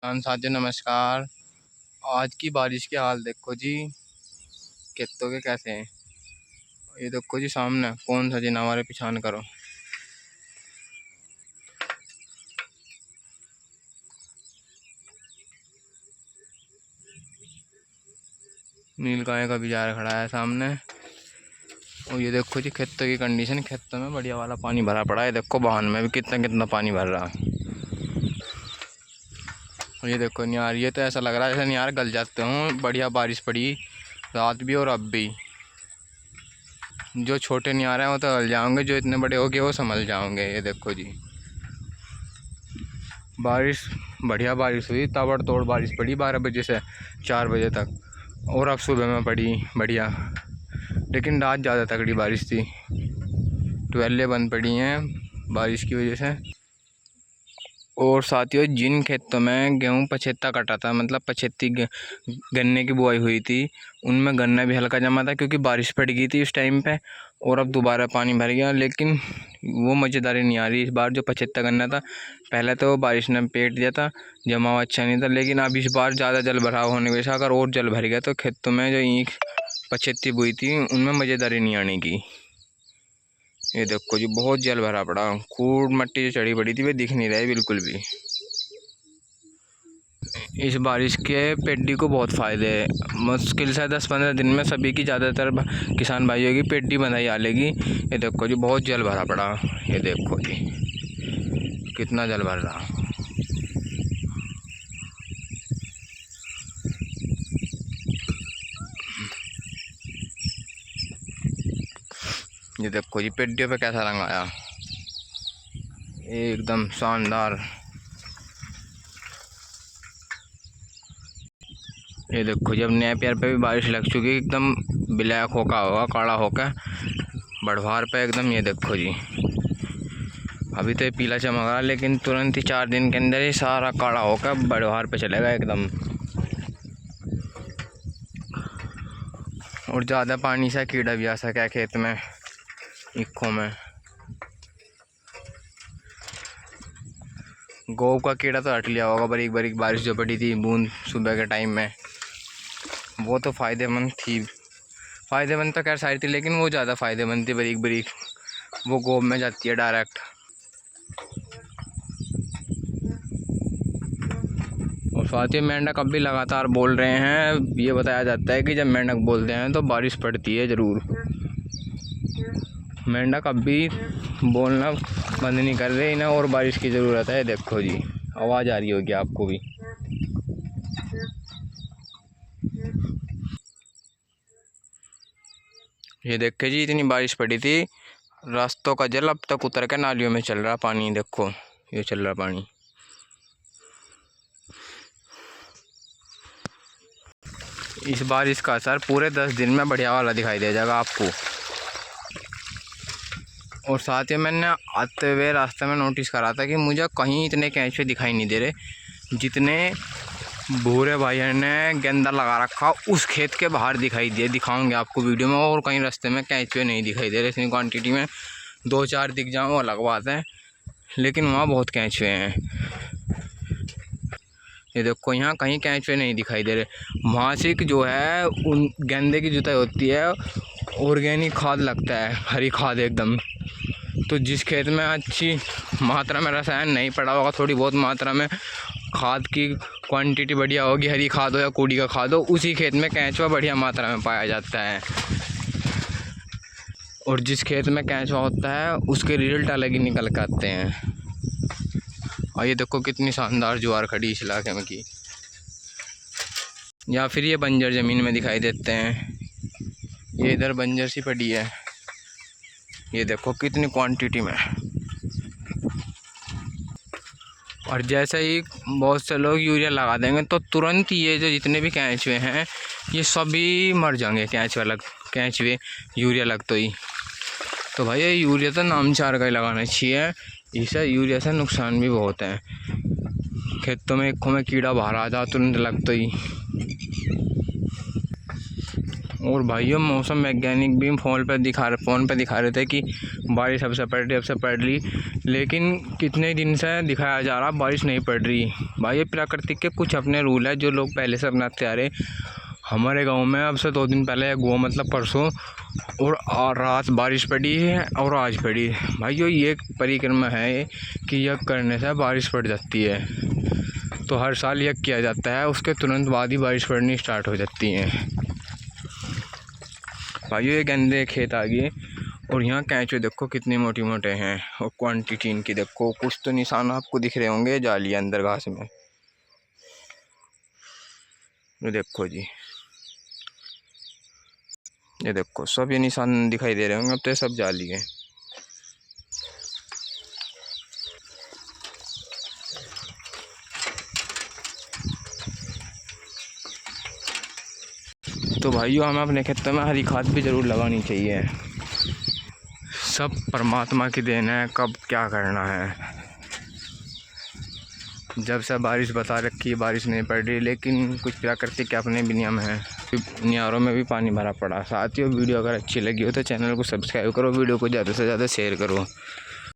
किसान साथियों नमस्कार। आज की बारिश के हाल देखो जी, खेतों के कैसे हैं। ये देखो जी सामने कौन सा जिन हमारे पिछान करो। नील गाय का बिजार खड़ा है सामने। और ये देखो जी खेतों की कंडीशन, खेतों में बढ़िया वाला पानी भरा पड़ा है। देखो वाहन में भी कितना कितना पानी भर रहा है। और ये देखो नियार, ये तो ऐसा लग रहा है जैसे नियार गल जाते हों। बढ़िया बारिश पड़ी रात भी और अब भी। जो छोटे नियार हैं वो तो गल जाओगे, जो इतने बड़े हो गए वो संभल जाओगे। ये देखो जी बारिश, बढ़िया बारिश हुई, ताबड़तोड़ बारिश पड़ी 12 बजे से 4 बजे तक। और अब सुबह में पड़ी बढ़िया, लेकिन रात ज़्यादा तगड़ी बारिश थी। ट्वेलें बंद पड़ी हैं बारिश की वजह से। और साथियों जिन खेतों में गेहूँ पछेत्ता कटा था, मतलब पछेत्ती गन्ने की बुआई हुई थी, उनमें गन्ना भी हल्का जमा था क्योंकि बारिश पड़ गई थी उस टाइम पे। और अब दोबारा पानी भर गया, लेकिन वो मज़ेदारी नहीं आ रही इस बार। जो पछेत्ता गन्ना था पहले तो बारिश ने पेट दिया था, जमाव अच्छा नहीं था, लेकिन अब इस बार ज़्यादा जल भराव होने की वजह से अगर और जल भर गया तो खेतों में जो ईख पछेत्ती बुई थी उनमें मज़ेदारी नहीं आने की। ये देखो जी बहुत जल भरा पड़ा, खूब मट्टी जो चढ़ी पड़ी थी वे दिख नहीं रही बिल्कुल भी। इस बारिश के पेड्डी को बहुत फ़ायदे है। मुश्किल से 10-15 दिन में सभी की ज़्यादातर किसान भाइयों की पेड्डी बंधाई आ लेगी। ये देखो जी बहुत जल भरा पड़ा, ये देखो जी कितना जल भर रहा। ये देखो जी पेड्डियों पे कैसा रंग आया, एकदम शानदार। ये देखो जब नेपियर पे भी बारिश लग चुकी है, एकदम ब्लैक होका होगा, काला होकर बढ़वार पे एकदम। ये देखो जी अभी तो ये पीला चमक रहा, लेकिन तुरंत ही 4 दिन के अंदर ही सारा काला होकर बढ़वार पे चलेगा एकदम। और ज़्यादा पानी से कीड़ा भी आ सका है खेत में, ईखों में। गौ का कीड़ा तो हट लिया होगा, बारीक बारीक बारिश जो पड़ी थी बूंद सुबह के टाइम में, वो तो फ़ायदेमंद थी। फ़ायदेमंद तो खैर सारी थी, लेकिन वो ज़्यादा फ़ायदेमंद थी बारीक बारीक, वो गौ में जाती है डायरेक्ट। और साथ ही मेंढक अब भी लगातार बोल रहे हैं। ये बताया जाता है कि जब मेंढक बोलते हैं तो बारिश पड़ती है ज़रूर। मेंढक अब भी बोलना बंद नहीं कर रहे, इन्हें और बारिश की ज़रूरत है। देखो जी आवाज़ आ रही होगी आपको भी। ये देखिए जी इतनी बारिश पड़ी थी, रास्तों का जल अब तक उतर के नालियों में चल रहा पानी। देखो ये चल रहा पानी। इस बारिश का असर पूरे 10 दिन में बढ़िया वाला दिखाई दे जाएगा आपको। और साथ ही मैंने आते हुए रास्ते में नोटिस करा था कि मुझे कहीं इतने कैंचुए दिखाई नहीं दे रहे जितने भूरे भाइयों ने गेंदा लगा रखा उस खेत के बाहर दिखाई दिए। दिखाऊंगे आपको वीडियो में। और कहीं रास्ते में कैंचुए नहीं दिखाई दे रहे, इतनी क्वांटिटी में 2-4 दिख जाओ वो अलग बात है, लेकिन वहाँ बहुत कैंचुए हैं। ये देखो यहाँ कहीं कैंचुए नहीं दिखाई दे रहे। मासिक जो है उन गेंदे की जुताई होती है, ऑर्गेनिक खाद लगता है, हरी खाद एकदम। तो जिस खेत में अच्छी मात्रा में रसायन नहीं पड़ा होगा, थोड़ी बहुत मात्रा में खाद की क्वांटिटी बढ़िया होगी, हरी खाद हो या कूड़ी का खाद हो, उसी खेत में केंचुआ बढ़िया मात्रा में पाया जाता है। और जिस खेत में केंचुआ होता है उसके रिजल्ट अलग ही निकल के आते हैं। और ये देखो कितनी शानदार ज्वार खड़ी इस इलाके में की। या फिर ये बंजर ज़मीन में दिखाई देते हैं, ये इधर बंजर सी पड़ी है। ये देखो कितनी क्वांटिटी में। और जैसे ही बहुत से लोग यूरिया लगा देंगे तो तुरंत ये जो जितने भी कैंचुए हैं ये सभी मर जाएंगे। कैंचुए यूरिया लगते ही। तो भाई ये यूरिया तो नामचार का ही लगाना चाहिए, इससे यूरिया से नुकसान भी बहुत है। खेतों में ईखों में कीड़ा बाहर आ जाए तुरंत लगते ही। और भाइयों मौसम वैज्ञानिक भी फ़ोन पे दिखा रहे थे कि बारिश अब से पड़ रही, लेकिन कितने दिन से दिखाया जा रहा बारिश नहीं पड़ रही। भाई प्राकृतिक के कुछ अपने रूल है जो लोग पहले से अपनाते आ रहे। हमारे गांव में अब से 2 दिन पहले हुआ, मतलब परसों, और रात बारिश पड़ी है और आज पड़ी। भाइयों ये परिक्रमा है कि यज्ञ करने से बारिश पड़ जाती है, तो हर साल यज्ञ किया जाता है, उसके तुरंत बाद ही बारिश पड़नी स्टार्ट हो जाती है। भाइयों ये गंदे खेत आ गए और यहाँ कैंचो देखो कितने मोटे मोटे हैं, और क्वांटिटी इनकी देखो। कुछ तो निशान आपको दिख रहे होंगे जाली अंदर घास में, ये देखो जी, ये देखो सब ये निशान दिखाई दे रहे होंगे। अब तो सब जाली है। तो भाइयों हमें अपने खेतों में हरी खाद भी ज़रूर लगानी चाहिए। सब परमात्मा की देन है, कब क्या करना है। जब से बारिश बता रखी है बारिश नहीं पड़ रही, लेकिन कुछ प्राकृतिक के अपने भी नियम हैं। नियारों में भी पानी भरा पड़ा। साथियों वीडियो अगर अच्छी लगी हो तो चैनल को सब्सक्राइब करो, वीडियो को ज़्यादा से ज़्यादा शेयर करो।